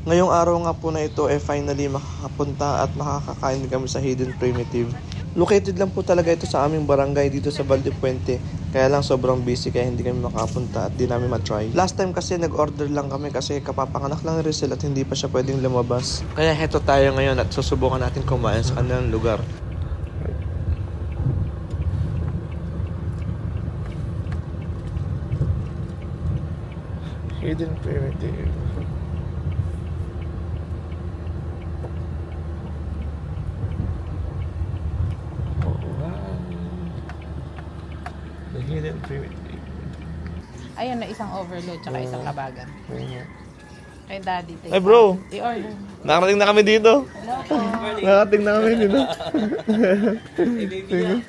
Ngayong araw nga po na ito, finally makakapunta at makakakain kami sa Hidden Primitive. Located lang po talaga ito sa aming barangay dito sa Valdepuente. Kaya lang sobrang busy kaya hindi kami makapunta at di namin matry. Last time kasi nag-order lang kami kasi kapapanganak lang ni Rizal at hindi pa siya pwedeng lumabas. Kaya heto tayo ngayon at susubukan natin kumain sa kanilang lugar. Hidden Primitive. The Hidden Primitive. Ayun na isang overload tsaka isang kabagan. Kay daddy. Ay bro, I-order. nakarating na kami dito. Hello po. Nakarating na kami dito.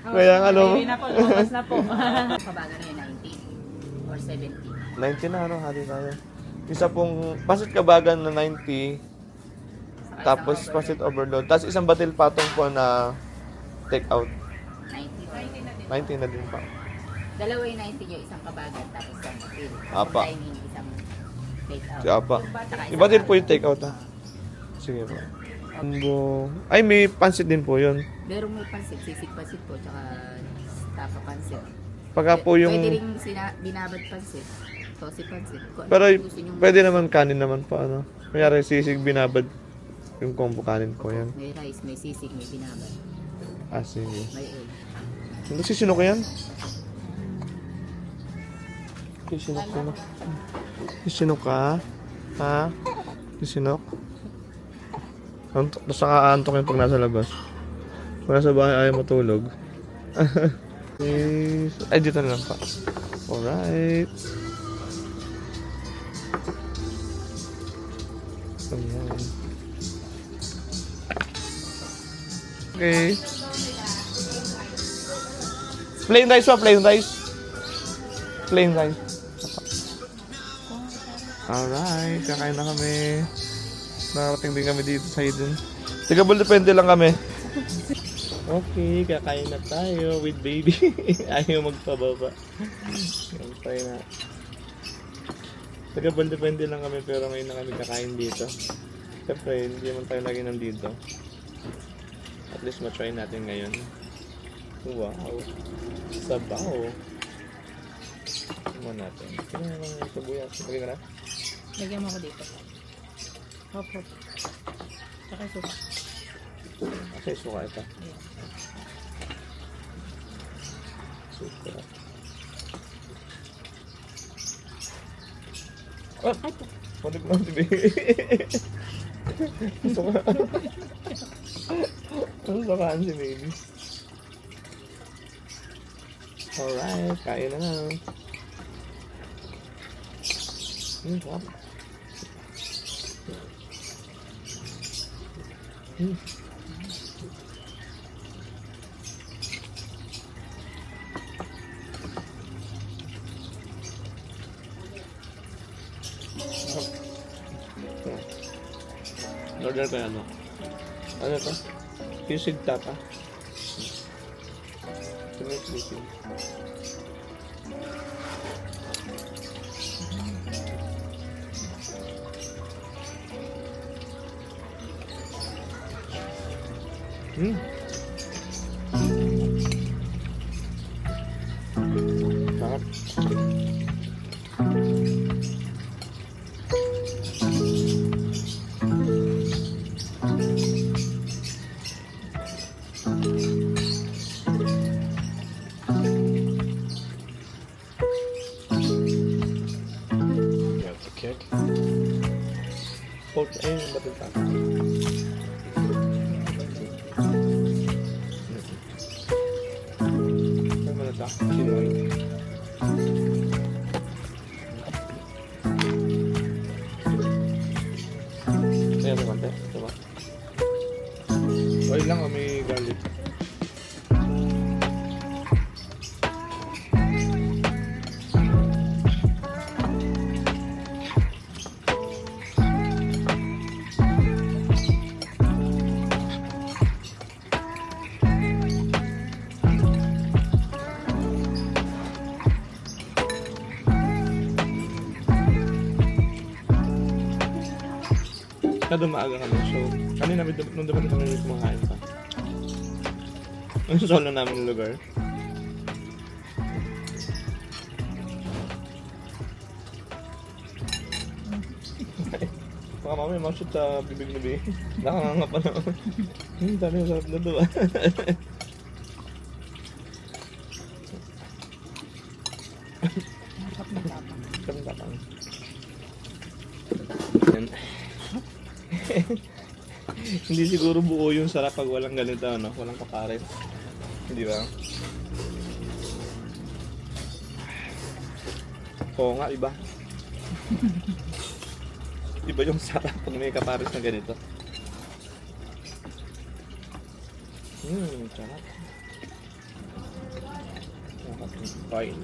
Kaya nga ano. Baby na po, lumabas na po. Kabagan na yun, 90 or 70. 90 na ano, hali tayo. Isa pong pasit kabagan na 90. Tapos pasit overload. Tapos isang batil patong po na take out. 90 90 na din. na din pa. Dalawa yung 90 yung isang kabagan tapos isang batil. Apa. Dining, isang take out. Si Apa. Tsaka isang Iba din po yung take out ha. Sige po. Ay, may pansit din po yun. Merong may pansit, sisig pansit po, tsaka tapa pansit. Pagka po yung... Pwede rin binabad pansit, tosi pansit. Kung Pero ano gusto nyong- pwede naman kanin naman po ano. Kunyari sisig binabad yung combo kanin po yan. May rice, may sisig, may binabad, Ah, sige. may egg. Ano sisino ko yan? Sisinok ko na. Sisinok ka? Ha? Sisinok? Basta aantok yung pag nasa labas. Pag nasa bahay ayaw matulog. Ay, dito na lang pa. Alright. Ayan. Okay. Plain rice pa, plain rice. Plain rice. Alright, kakain na kami. Nakarating din kami dito sa Hidden. Tigabol depende lang kami. Okay, kakain na tayo with baby. Ayaw magpababa. Yan tayo na. Tigabol depende lang kami pero ngayon na kami kakain dito. Siyempre, hindi naman tayo lagi nandito. At least matry natin ngayon. Wow. Sabaw. Tignan natin. Tignan naman yung sabuyas. Lagay ka na? Lagyan mo ako dito. Hop, hop. Tsaka suka. Okay, suka ito. Suka. Oh! Panig mo si baby. Suka. Ano sukaan si baby? Alright, kain na na. Sarap. Order ko ano? Ano to? Sisig tapa. Sisig. Sarap. Kick. Pork, ayun, batil pa. Ano na ito? Sinoy. Ayan, ito konti. Ito ba? Oil lang o may garlic. Masyado maaga kami. So, kanina nung dumating kami kumakain pa. Ang solo namin yung lugar. Baka mamaya mashoot sa bibig na bibig. Nakanganga pa naman. Dami yung sarap na to ah. Kapang-kapang. Yan. Hindi siguro buo yung sarap pag walang ganito, no? Walang kapares. Hindi ba? Oo nga, iba. Iba yung sarap pag may kapares na ganito. Sarap. Fine.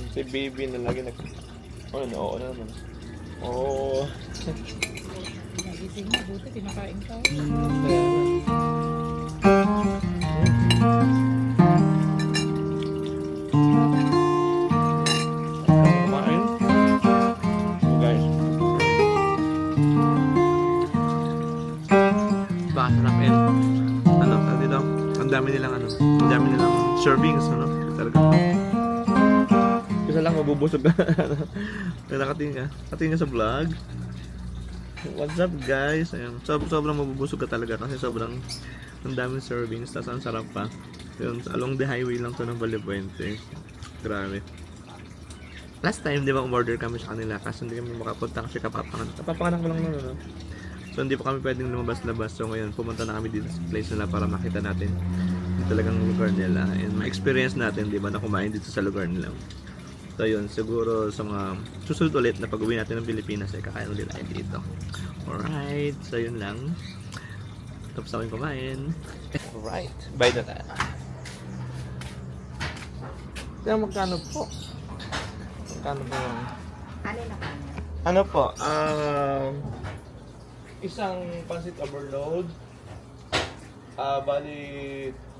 Si baby na lagi oo na naman. Oo. Nagising mo, buti pinakain ka. Kumain. So guys. Baka sarapin. Dito. Ang dami nilang servings, talaga. Isa lang mabubusog ka. Nakatingin ka. Katingin ka sa vlog. What's up guys? Ayun. Sobrang mabubusog ka talaga kasi sobrang ang daming servings. Tapos ang sarap pa. Yun, along the highway lang to ng Valle Puente. Grabe. Last time, di ba, umorder kami sa kanila kasi hindi kami makapunta kasi kapapanganak ko lang nun, no? So hindi pa kami pwedeng lumabas-labas. So ngayon, pumunta na kami dito sa place nila para makita natin yung talagang lugar nila. And ma-experience natin, di ba, na kumain dito sa lugar nila. So yun, siguro sa mga susunod ulit na pag-uwi natin ng Pilipinas ay kakain ulit tayo dito. Alright, so yun lang. Tapos na kami kumain. Alright, bye na tayo. Kaya magkano po? Magkano po? Ano po? Isang pancit overload. Bali,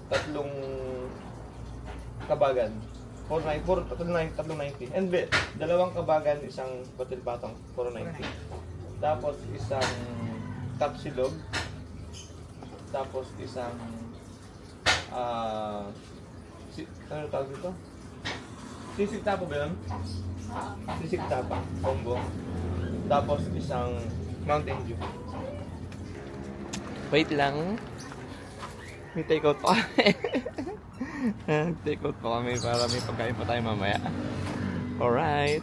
3 kabagan. 390. And dalawang kabagan, isang batil patong, 490. Tapos isang tapsilog. Tapos isang ano tawag dito? Sisig tapa ba yun? Sisig tapa, combo. Tapos isang Mountain Dew. Wait lang. May take-out pa kami. Take-out pa kami para may pagkain pa tayo mamaya. Alright.